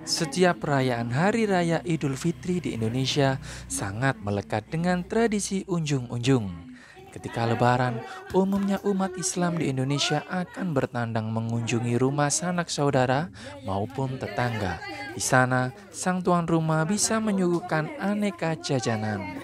Setiap perayaan Hari Raya Idul Fitri di Indonesia sangat melekat dengan tradisi unjung-unjung. Ketika Lebaran, umumnya umat Islam di Indonesia akan bertandang mengunjungi rumah sanak saudara maupun tetangga. Di sana, sang tuan rumah bisa menyuguhkan aneka jajanan.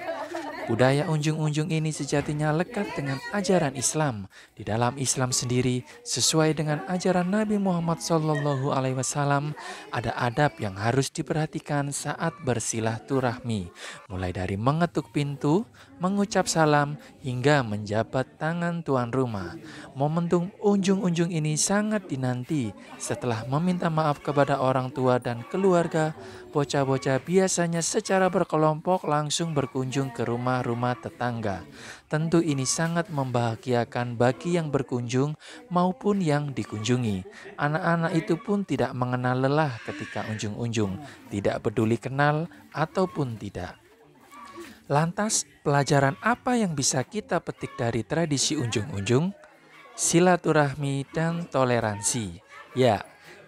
Budaya unjung-unjung ini sejatinya lekat dengan ajaran Islam. Di dalam Islam sendiri, sesuai dengan ajaran Nabi Muhammad SAW, ada adab yang harus diperhatikan saat bersilaturahmi, mulai dari mengetuk pintu, mengucap salam, hingga menjabat tangan tuan rumah. Momentum unjung-unjung ini sangat dinanti. Setelah meminta maaf kepada orang tua dan keluarga, bocah-bocah biasanya secara berkelompok langsung berkunjung ke rumah-rumah tetangga. Tentu ini sangat membahagiakan bagi yang berkunjung maupun yang dikunjungi. Anak-anak itu pun tidak mengenal lelah ketika unjung-unjung, tidak peduli kenal ataupun tidak. Lantas, pelajaran apa yang bisa kita petik dari tradisi unjung-unjung? Silaturahmi dan toleransi. Ya,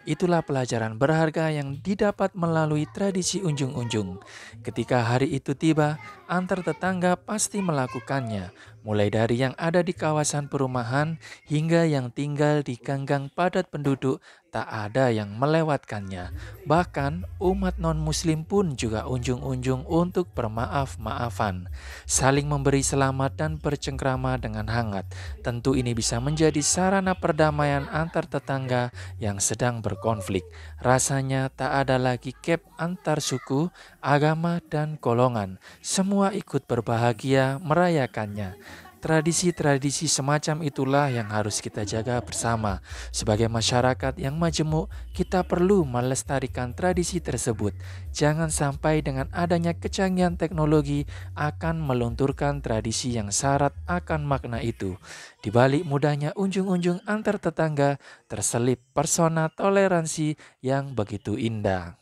itulah pelajaran berharga yang didapat melalui tradisi unjung-unjung. Ketika hari itu tiba, antar tetangga pasti melakukannya, mulai dari yang ada di kawasan perumahan hingga yang tinggal di ganggang padat penduduk, tak ada yang melewatkannya. Bahkan umat non-muslim pun juga unjung-unjung untuk bermaaf-maafan, saling memberi selamat dan bercengkrama dengan hangat. Tentu ini bisa menjadi sarana perdamaian antar tetangga yang sedang berkonflik. Rasanya tak ada lagi gap antar suku, agama, dan golongan. Semua ikut berbahagia merayakannya. Tradisi-tradisi semacam itulah yang harus kita jaga bersama. Sebagai masyarakat yang majemuk, kita perlu melestarikan tradisi tersebut. Jangan sampai dengan adanya kecanggihan teknologi akan melunturkan tradisi yang syarat akan makna itu. Di balik mudahnya unjung-unjung antar tetangga, terselip persona toleransi yang begitu indah.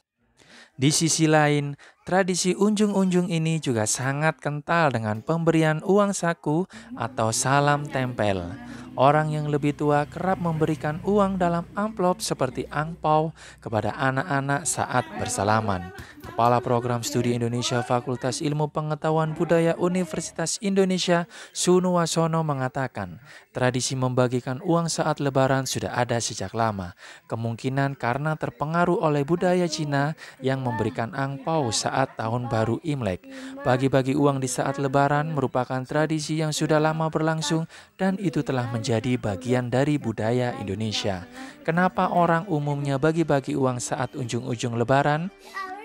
Di sisi lain, tradisi unjung-unjung ini juga sangat kental dengan pemberian uang saku atau salam tempel. Orang yang lebih tua kerap memberikan uang dalam amplop seperti angpau kepada anak-anak saat bersalaman. Kepala Program Studi Indonesia Fakultas Ilmu Pengetahuan Budaya Universitas Indonesia, Sunu Wasono mengatakan, tradisi membagikan uang saat Lebaran sudah ada sejak lama. Kemungkinan karena terpengaruh oleh budaya Cina yang memberikan angpau saat tahun baru Imlek. Bagi-bagi uang di saat Lebaran merupakan tradisi yang sudah lama berlangsung dan itu telah menjadi bagian dari budaya Indonesia. Kenapa orang umumnya bagi-bagi uang saat ujung-ujung Lebaran?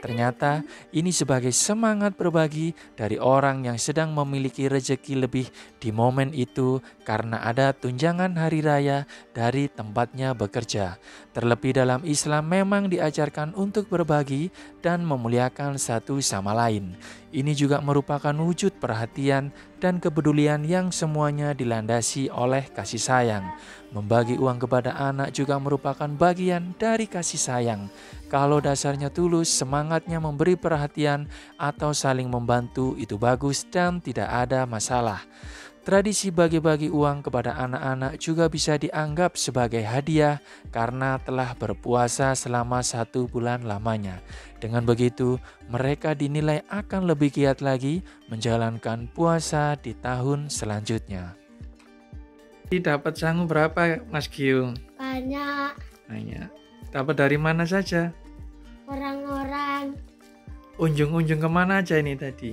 Ternyata ini sebagai semangat berbagi dari orang yang sedang memiliki rezeki lebih di momen itu karena ada tunjangan hari raya dari tempatnya bekerja. Terlebih dalam Islam memang diajarkan untuk berbagi dan memuliakan satu sama lain. Ini juga merupakan wujud perhatian dan kepedulian yang semuanya dilandasi oleh kasih sayang. Membagi uang kepada anak juga merupakan bagian dari kasih sayang. Kalau dasarnya tulus, semangatnya memberi perhatian atau saling membantu itu bagus dan tidak ada masalah. Tradisi bagi-bagi uang kepada anak-anak juga bisa dianggap sebagai hadiah karena telah berpuasa selama 1 bulan lamanya. Dengan begitu, mereka dinilai akan lebih giat lagi menjalankan puasa di tahun selanjutnya. Dapat sangu berapa, Mas Giung? Banyak Banyak. Dapat dari mana saja? orang-orang Unjung-unjung kemana aja ini tadi?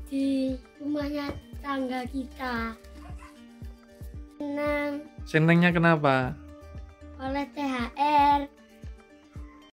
di rumahnya tangga kita. Senang Senangnya kenapa? oleh